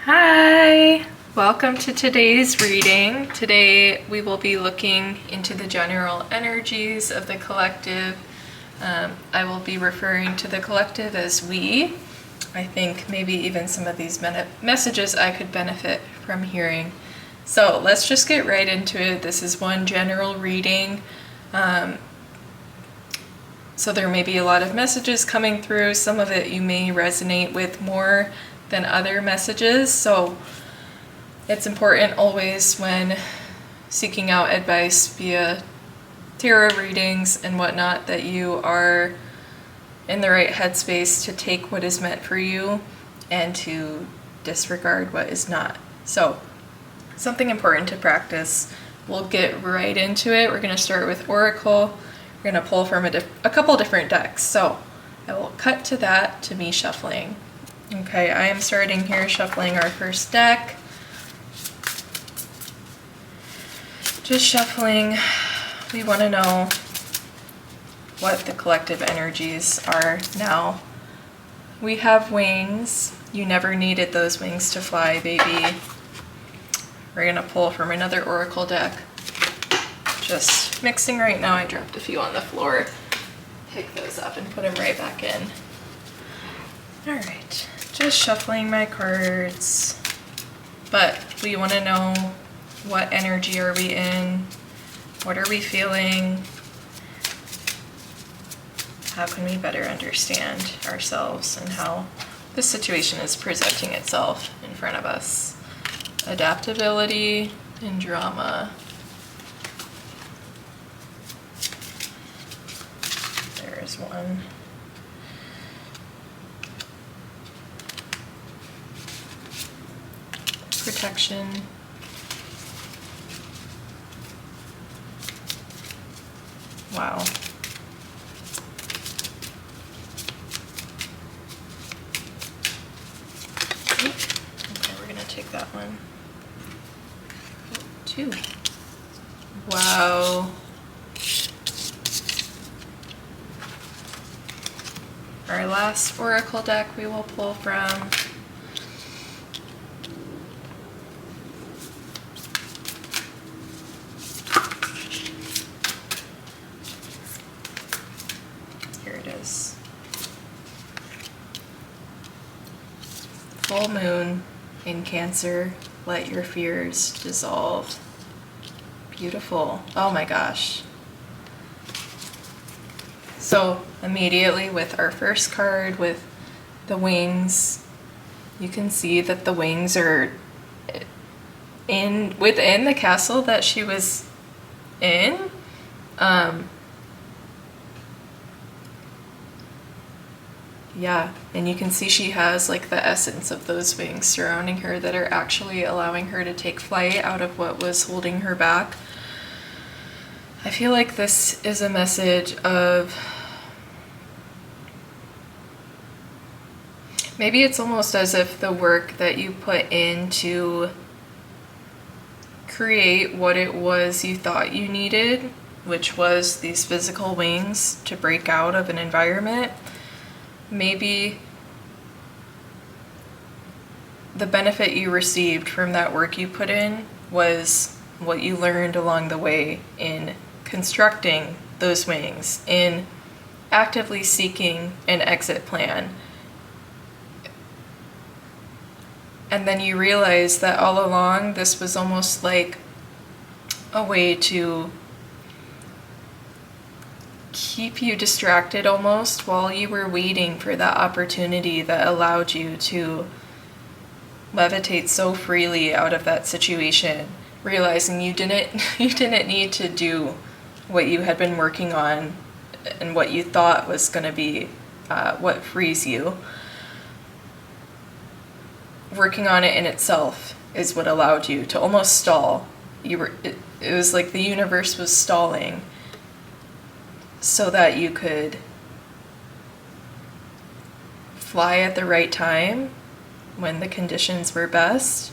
Hi! Welcome to today's reading. Today we will be looking into the general energies of the collective. I will be referring to the collective as we. I think maybe even some of these messages I could benefit from hearing. So let's just get right into it. This is one general reading. So there may be a lot of messages coming through. Some of it you may resonate with more than other messages. So it's important always when seeking out advice via tarot readings and whatnot that you are in the right headspace to take what is meant for you and to disregard what is not. So something important to practice. We'll get right into it. We're going to start with Oracle. We're going to pull from a couple different decks. So I will cut to that, to me shuffling. Okay, I am starting here shuffling our first deck. Just shuffling. We want to know what the collective energies are now. We have wings. You never needed those wings to fly, baby. We're going to pull from another Oracle deck. Just mixing right now. I dropped a few on the floor. Pick those up and put them right back in. All right, just shuffling my cards. But we want to know, what energy are we in? What are we feeling? How can we better understand ourselves and how this situation is presenting itself in front of us? Adaptability and drama. There's one. Protection. Wow. Okay, we're gonna take that one. Two. Wow. Our last Oracle deck we will pull from. Here it is. Full moon in Cancer, let your fears dissolve. Beautiful. Oh my gosh. So immediately with our first card, with the wings, you can see that the wings are within the castle that she was in. Yeah, and you can see she has like the essence of those wings surrounding her that are actually allowing her to take flight out of what was holding her back. I feel like this is a message of, maybe it's almost as if the work that you put in to create what it was you thought you needed, which was these physical wings to break out of an environment, maybe the benefit you received from that work you put in was what you learned along the way in constructing those wings, in actively seeking an exit plan. And then you realize that all along this was almost like a way to keep you distracted almost while you were waiting for that opportunity that allowed you to levitate so freely out of that situation, realizing you didn't need to do what you had been working on and what you thought was going to be what frees you. Working on it in itself is what allowed you to almost stall. It was like the universe was stalling so that you could fly at the right time when the conditions were best.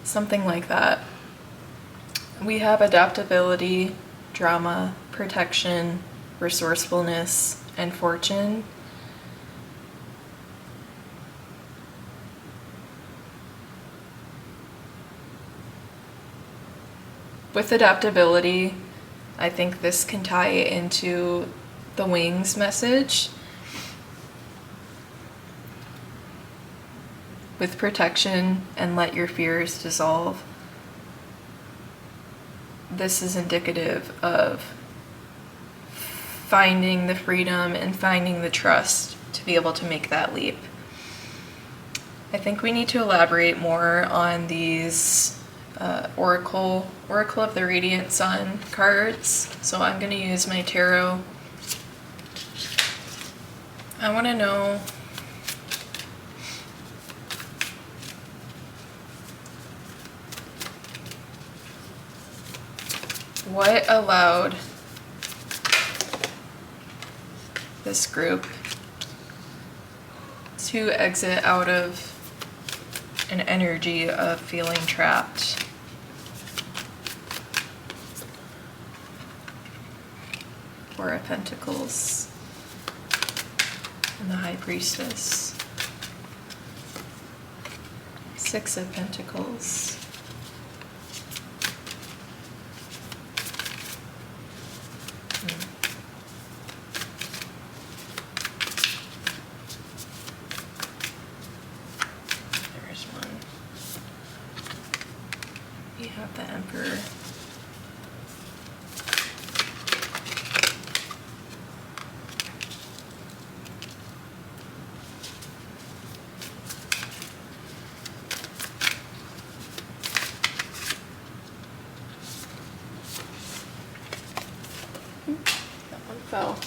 Something like that. We have adaptability, drama, protection, resourcefulness, and fortune. with adaptability, I think this can tie into the wings message. With protection and let your fears dissolve. This is indicative of finding the freedom and finding the trust to be able to make that leap. I think we need to elaborate more on these Oracle of the Radiant Sun cards. So I'm going to use my tarot. I want to know what allowed this group to exit out of an energy of feeling trapped. Four of Pentacles and the High Priestess. Six of Pentacles. There's one. We have the Emperor. That one fell.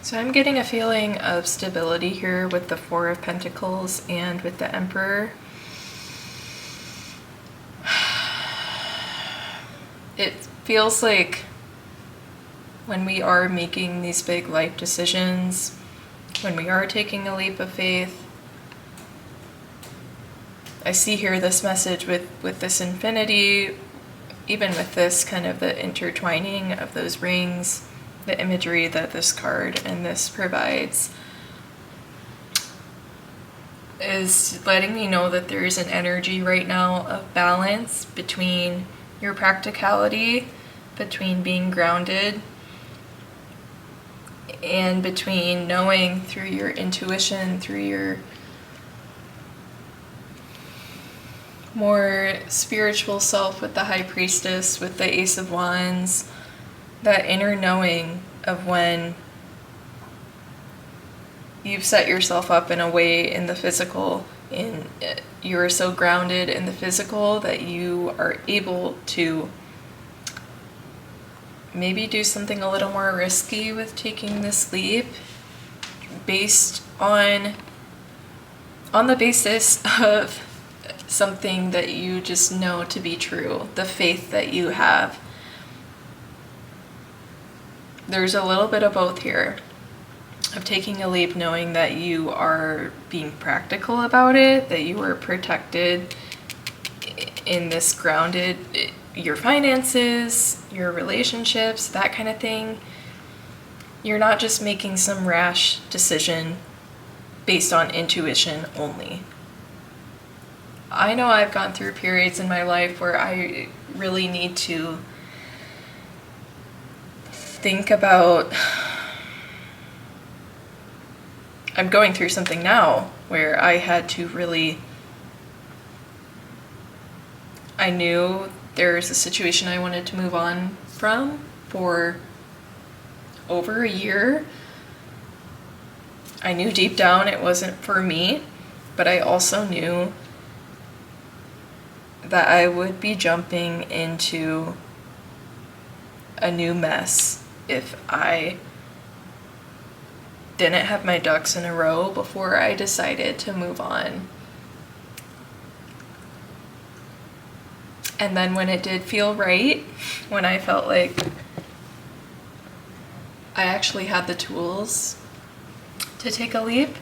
So I'm getting a feeling of stability here with the Four of Pentacles and with the Emperor. It feels like when we are making these big life decisions, when we are taking a leap of faith, I see here this message with this infinity, even with this kind of the intertwining of those rings, the imagery that this card and this provides is letting me know that there is an energy right now of balance between your practicality, between being grounded, and between knowing through your intuition, through your more spiritual self with the High Priestess, with the Ace of Wands, that inner knowing of when you've set yourself up in a way in the physical, you are so grounded in the physical that you are able to maybe do something a little more risky with taking this leap based on the basis of something that you just know to be true, the faith that you have. There's a little bit of both here, of taking a leap knowing that you are being practical about it, that you are protected in this grounded, your finances, your relationships, that kind of thing. You're not just making some rash decision based on intuition only. I know I've gone through periods in my life where I really need to think about, I'm going through something now where I had to really, I knew there's a situation I wanted to move on from for over a year. I knew deep down it wasn't for me, but I also knew that I would be jumping into a new mess if I didn't have my ducks in a row before I decided to move on. And then when it did feel right, when I felt like I actually had the tools to take a leap,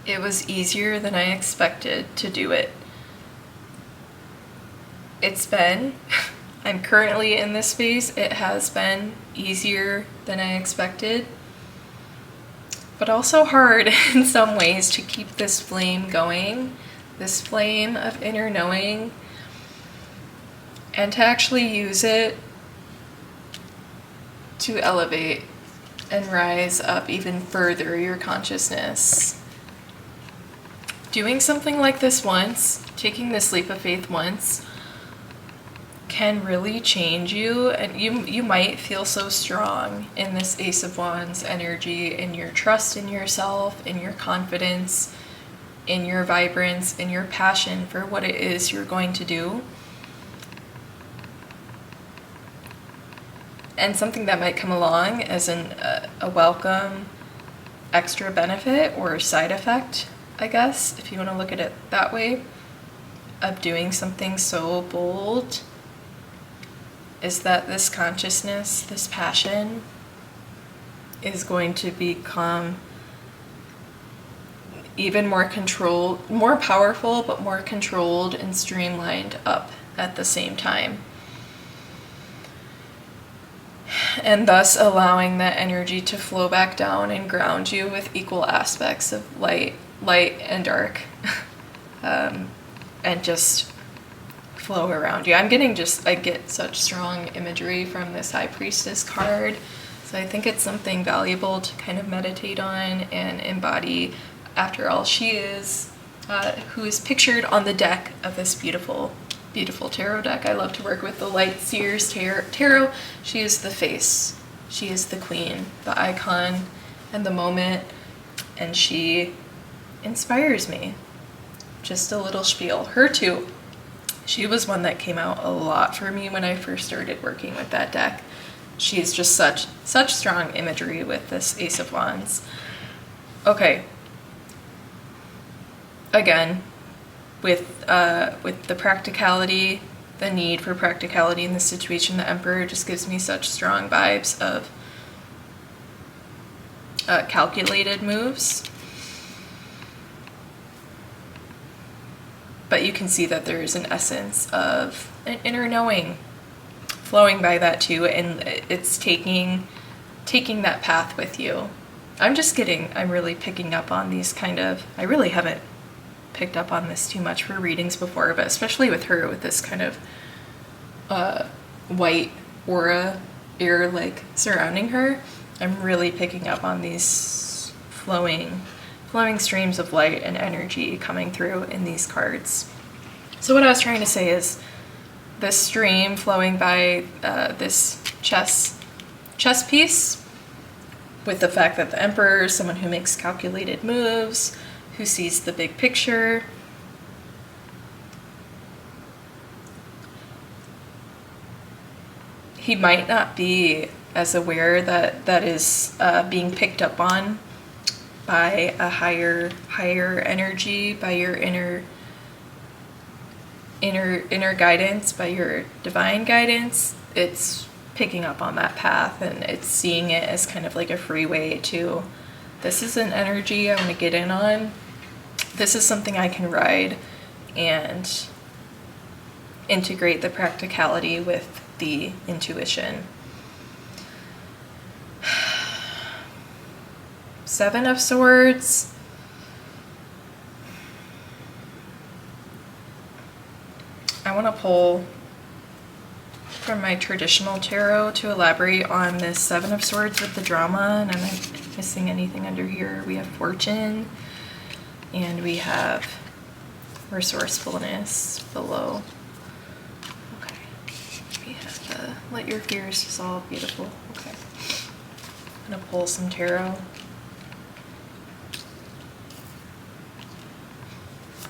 It was easier than I expected to do it. I'm currently in this phase. It has been easier than I expected, but also hard in some ways to keep this flame going, this flame of inner knowing, and to actually use it to elevate and rise up even further your consciousness. Doing something like this once, taking this leap of faith once, can really change you, and you might feel so strong in this Ace of Wands energy, in your trust in yourself, in your confidence, in your vibrance, in your passion for what it is you're going to do. And something that might come along as a welcome extra benefit or side effect, I guess, if you want to look at it that way, of doing something so bold, is that this consciousness, this passion, is going to become even more controlled, more powerful, but more controlled and streamlined up at the same time. And thus allowing that energy to flow back down and ground you with equal aspects of light and dark, and just flow around you. I get such strong imagery from this High Priestess card, so I think it's something valuable to kind of meditate on and embody. After all, she is who is pictured on the deck of this beautiful tarot deck. I love to work with the Light Seers Tarot. She is the face. She is the queen, the icon, and the moment, and she inspires me. Just a little spiel. Her too. She was one that came out a lot for me when I first started working with that deck. She's just such strong imagery with this Ace of Wands. Okay. Again, with the practicality, the need for practicality in this situation, the Emperor just gives me such strong vibes of calculated moves. But you can see that there is an essence of an inner knowing flowing by that too, and it's taking that path with you. I'm really picking up on these I really haven't picked up on this too much for readings before, but especially with her, with this kind of white aura, air like surrounding her, I'm really picking up on these flowing streams of light and energy coming through in these cards. So what I was trying to say is this stream flowing by this chess piece, with the fact that the Emperor is someone who makes calculated moves, who sees the big picture. He might not be as aware that is being picked up on by a higher energy, by your inner guidance, by your divine guidance. It's picking up on that path, and it's seeing it as kind of like a freeway to, this is an energy I want to get in on. This is something I can ride and integrate the practicality with the intuition. Seven of Swords. I want to pull from my traditional tarot to elaborate on this Seven of Swords with the drama, and I'm not missing anything under here. We have Fortune, and we have Resourcefulness below. Okay. We have the Let Your Fears Dissolve. Beautiful. Okay. I'm going to pull some tarot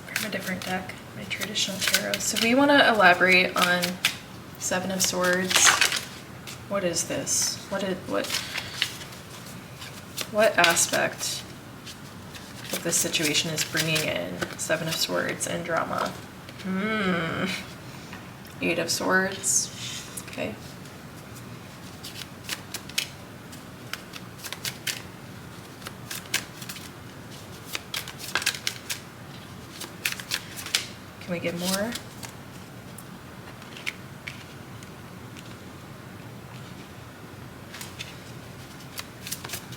from a different deck, my traditional tarot. So we want to elaborate on Seven of Swords. What is this? What aspect of this situation is bringing in Seven of Swords and drama? Eight of Swords. Okay. Can we get more?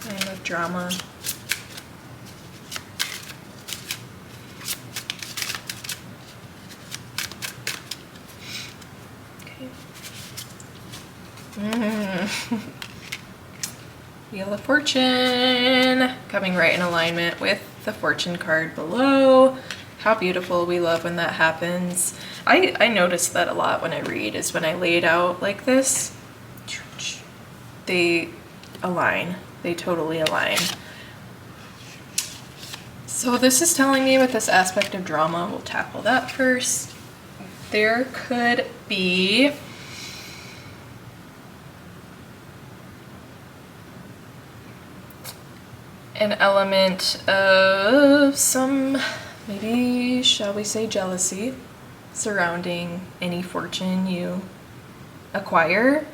I love drama. Okay. Wheel of Fortune, coming right in alignment with the fortune card below. How beautiful. We love when that happens. I notice that a lot when I read, is when I lay it out like this, they align. They totally align. So this is telling me with this aspect of drama, we'll tackle that first. There could be an element of some, maybe, shall we say, jealousy surrounding any fortune you acquire.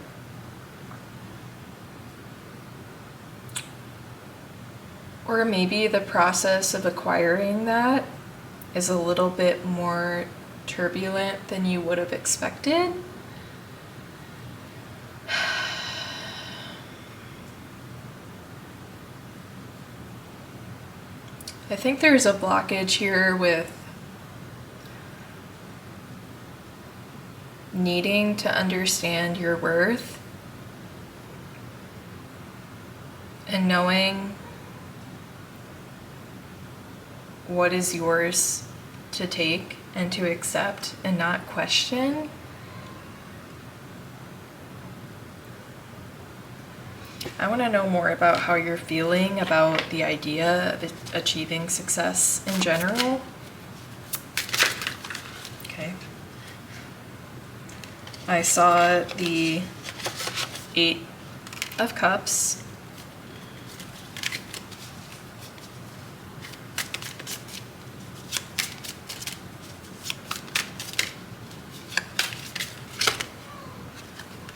Or maybe the process of acquiring that is a little bit more turbulent than you would have expected. I think there's a blockage here with needing to understand your worth and knowing what is yours to take and to accept and not question. I want to know more about how you're feeling about the idea of achieving success in general. Okay. I saw the 8 of Cups.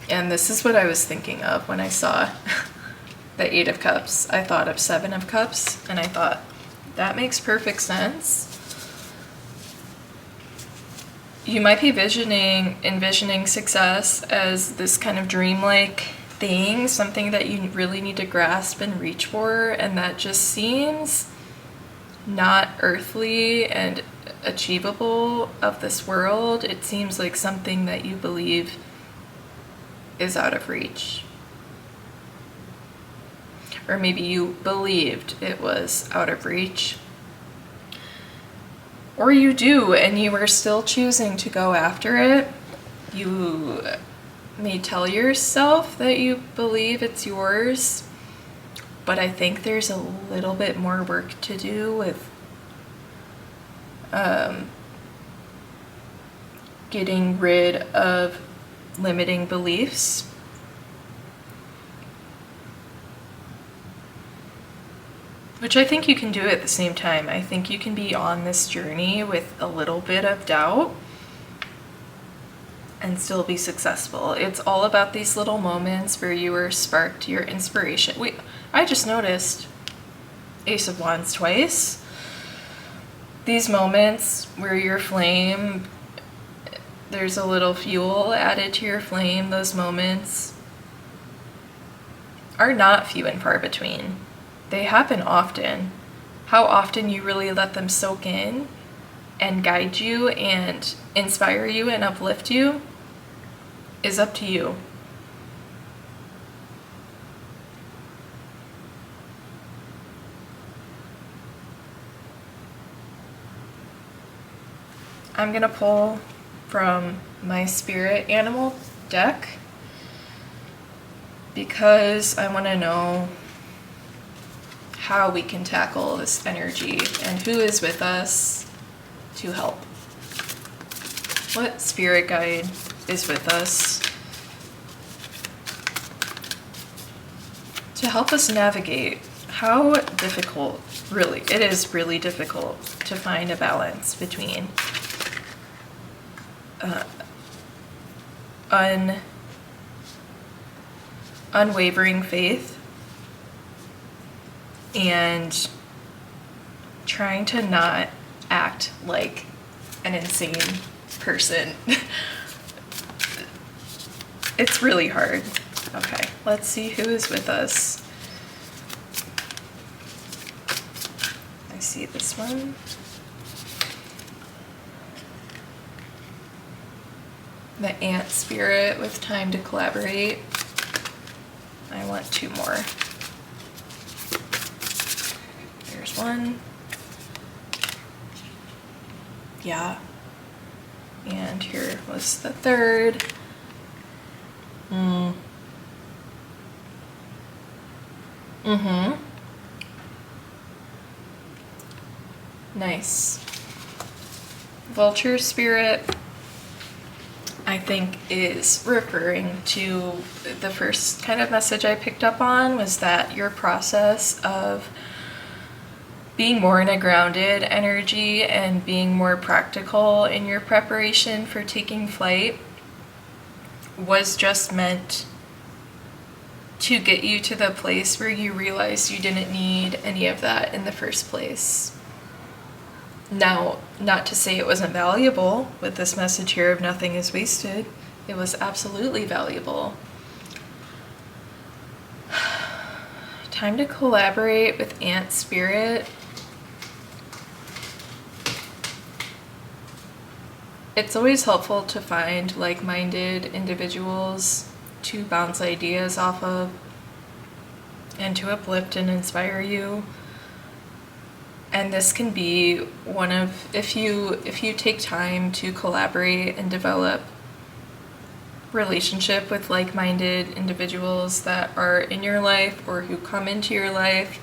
And this is what I was thinking of when I saw the 8 of Cups. I thought of 7 of Cups, and I thought, that makes perfect sense. You might be envisioning success as this kind of dreamlike thing, something that you really need to grasp and reach for, and that just seems not earthly and achievable of this world. It seems like something that you believe is out of reach. Or maybe you believed it was out of reach. Or you do, and you are still choosing to go after it. You may tell yourself that you believe it's yours, but I think there's a little bit more work to do with getting rid of limiting beliefs. Which I think you can do at the same time. I think you can be on this journey with a little bit of doubt and still be successful. It's all about these little moments where you were sparked your inspiration. I just noticed Ace of Wands twice. These moments where your flame, there's a little fuel added to your flame, those moments are not few and far between. They happen often. How often you really let them soak in and guide you and inspire you and uplift you is up to you. I'm gonna pull from my spirit animal deck because I want to know how we can tackle this energy and who is with us to help. What spirit guide is with us to help us navigate how difficult, really, it is really difficult to find a balance between unwavering faith and trying to not act like an insane person. It's really hard. Okay, let's see who is with us. I see this one. The ant spirit with time to collaborate. I want 2 more. There's one. Yeah. And here was the 3rd. Nice. Vulture spirit, I think, is referring to the first kind of message I picked up on, was that your process of being more in a grounded energy and being more practical in your preparation for taking flight was just meant to get you to the place where you realized you didn't need any of that in the first place. Now, not to say it wasn't valuable with this message here of nothing is wasted. It was absolutely valuable. Time to collaborate with ant spirit. It's always helpful to find like-minded individuals to bounce ideas off of and to uplift and inspire you. And this can be one of, if you take time to collaborate and develop relationship with like-minded individuals that are in your life or who come into your life,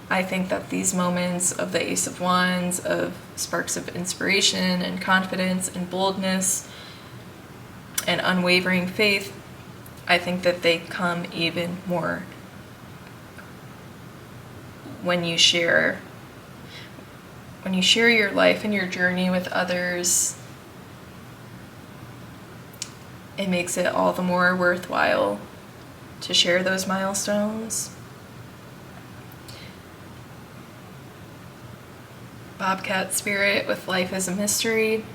I think that these moments of the Ace of Wands, of sparks of inspiration and confidence and boldness and unwavering faith, I think that they come even more when you share your life and your journey with others. It makes it all the more worthwhile to share those milestones. Bobcat spirit with life as a mystery.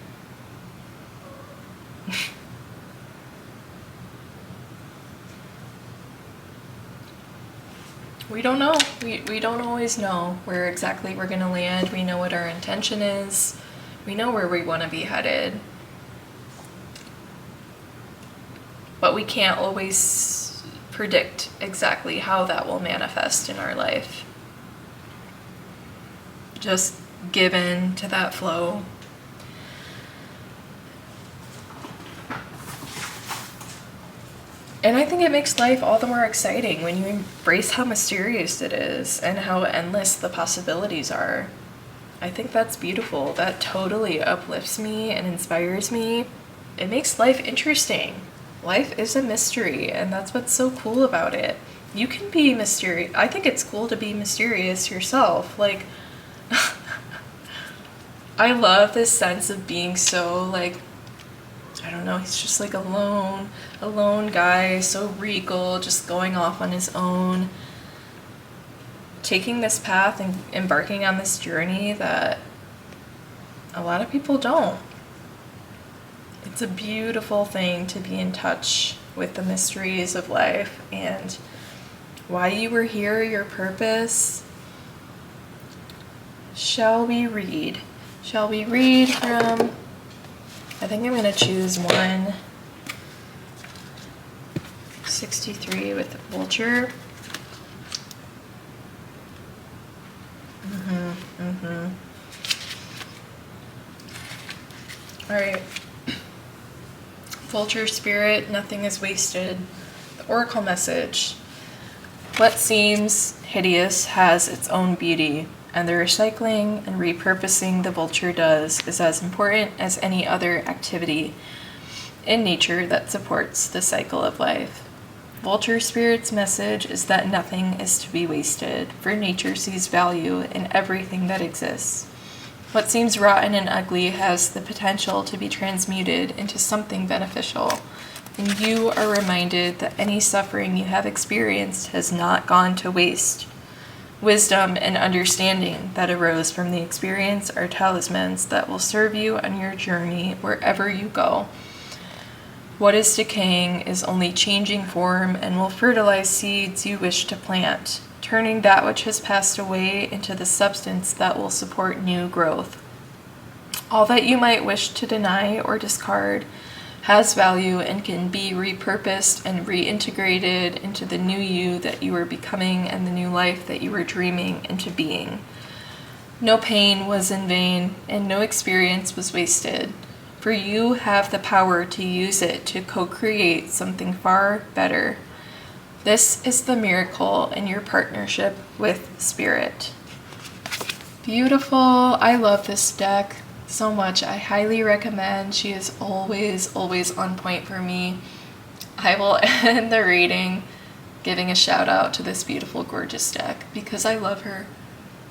We don't know. We don't always know where exactly we're going to land. We know what our intention is. We know where we want to be headed. But we can't always predict exactly how that will manifest in our life. Just give in to that flow. And I think it makes life all the more exciting when you embrace how mysterious it is and how endless the possibilities are. I think that's beautiful. That totally uplifts me and inspires me. It makes life interesting. Life is a mystery, and that's what's so cool about it. You can be mysterious. I think it's cool to be mysterious yourself. Like, I love this sense of being so, like, I don't know, he's just like a lone guy, so regal, just going off on his own, taking this path and embarking on this journey that a lot of people don't. It's a beautiful thing to be in touch with the mysteries of life and why you were here, your purpose. Shall we read? Shall we read from... I think I'm going to choose 163 with the vulture. All right. Vulture spirit, nothing is wasted. The oracle message. What seems hideous has its own beauty, and the recycling and repurposing the vulture does is as important as any other activity in nature that supports the cycle of life. Vulture spirit's message is that nothing is to be wasted, for nature sees value in everything that exists. What seems rotten and ugly has the potential to be transmuted into something beneficial, and you are reminded that any suffering you have experienced has not gone to waste. wisdom and understanding that arose from the experience are talismans that will serve you on your journey wherever you go. What is decaying is only changing form and will fertilize seeds you wish to plant, turning that which has passed away into the substance that will support new growth. All that you might wish to deny or discard has value and can be repurposed and reintegrated into the new you that you are becoming and the new life that you were dreaming into being. No pain was in vain and no experience was wasted, for you have the power to use it to co-create something far better. This is the miracle in your partnership with Spirit. Beautiful. I love this deck so much. I highly recommend. She is always on point for me. I will end the reading giving a shout out to this beautiful, gorgeous deck because I love her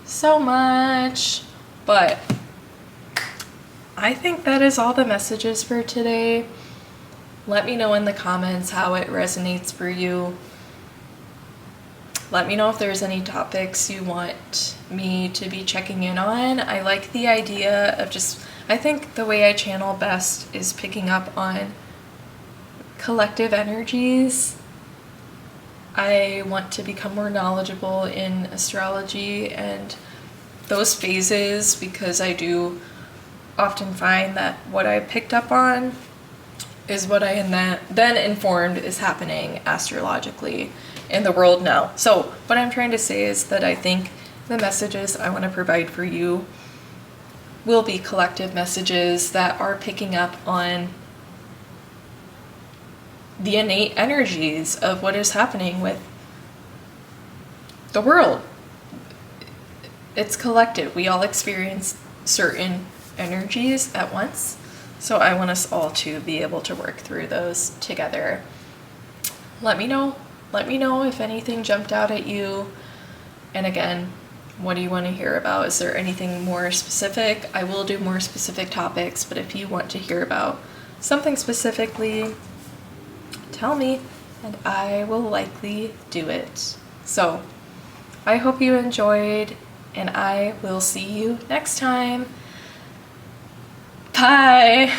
so much. But I think that is all the messages for today. Let me know in the comments how it resonates for you. Let me know if there's any topics you want me to be checking in on. I like the idea of I think the way I channel best is picking up on collective energies. I want to become more knowledgeable in astrology and those phases because I do often find that what I picked up on is what I then informed is happening astrologically in the world now. So what I'm trying to say is that I think the messages I want to provide for you will be collective messages that are picking up on the innate energies of what is happening with the world. It's collective. We all experience certain energies at once. So I want us all to be able to work through those together. Let me know if anything jumped out at you. And again, what do you want to hear about? Is there anything more specific? I will do more specific topics, but if you want to hear about something specifically, tell me and I will likely do it. So I hope you enjoyed and I will see you next time. Bye.